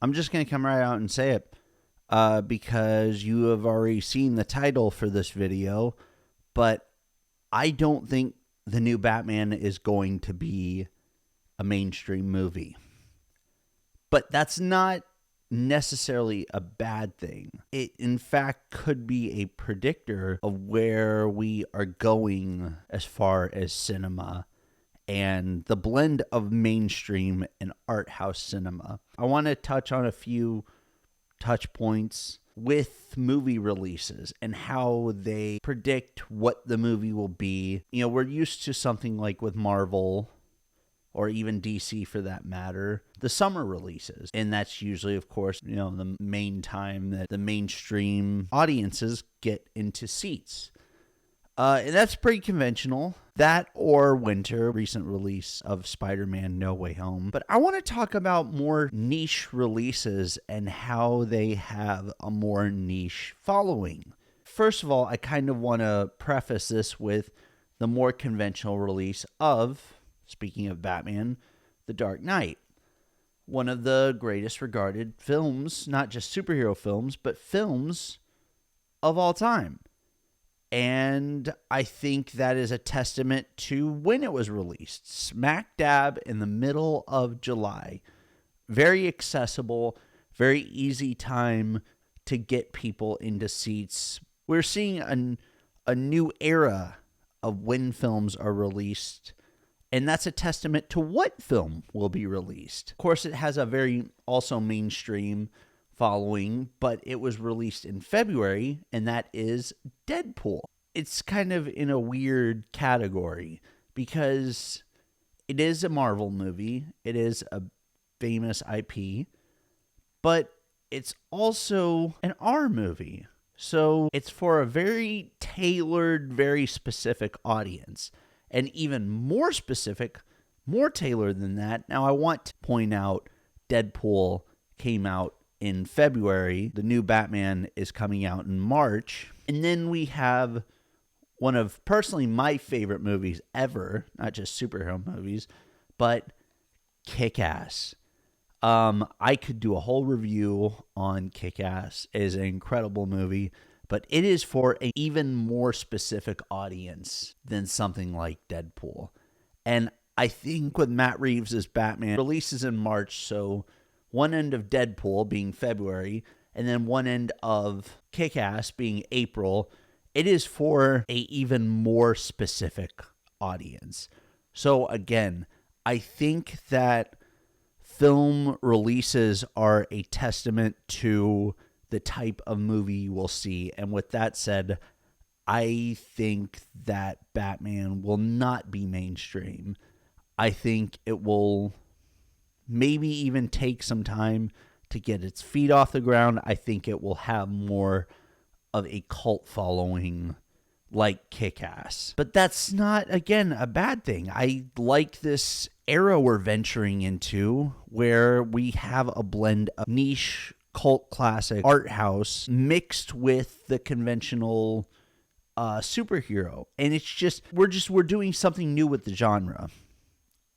I'm just going to come right out and say it because you have already seen the title for this video, but I don't think the new Batman is going to be a mainstream movie. But that's not necessarily a bad thing. It, in fact, could be a predictor of where we are going as far as cinema and the blend of mainstream and art house cinema. I want to touch on a few touch points with movie releases and how they predict what the movie will be. You know, we're used to something like with Marvel or even DC for that matter, the summer releases. And that's usually, of course, you know, the main time that the mainstream audiences get into seats. And that's pretty conventional. That or winter, recent release of Spider-Man No Way Home. But I want to talk about more niche releases and how they have a more niche following. First of all, I kind of want to preface this with the more conventional release of, speaking of Batman, The Dark Knight. One of the greatest regarded films, not just superhero films, but films of all time. And I think that is a testament to when it was released. Smack dab in the middle of July. Very accessible, very easy time to get people into seats. We're seeing a new era of when films are released. And that's a testament to what film will be released. Of course, it has a very also mainstream following, but it was released in February, and that is Deadpool. It's kind of in a weird category because it is a Marvel movie. It is a famous IP, but it's also an R movie. So it's for a very tailored, very specific audience. And even more specific, more tailored than that. Now, I want to point out Deadpool came out in February. The new Batman is coming out in March. And then we have one of personally my favorite movies ever, not just superhero movies, but Kick-Ass. I could do a whole review on Kick-Ass. It is an incredible movie, but it is for an even more specific audience than something like Deadpool. And I think with Matt Reeves' Batman releases in March, so one end of Deadpool being February, and then one end of Kick-Ass being April, it is for an even more specific audience. So again, I think that film releases are a testament to the type of movie you will see. And with that said, I think that Batman will not be mainstream. I think it will maybe even take some time to get its feet off the ground. I think it will have more of a cult following like Kick-Ass. But that's not, again, a bad thing. I like this era we're venturing into where we have a blend of niche cult classic art house mixed with the conventional superhero. And it's just we're doing something new with the genre,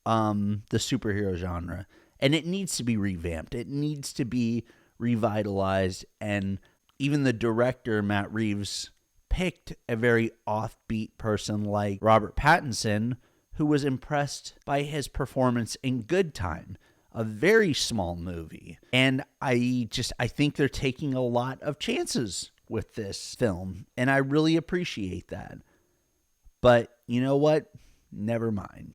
the superhero genre. And it needs to be revamped. It needs to be revitalized. And even the director, Matt Reeves, picked a very offbeat person like Robert Pattinson, who was impressed by his performance in Good Time, a very small movie. And I think they're taking a lot of chances with this film, and I really appreciate that. But you know what? Never mind.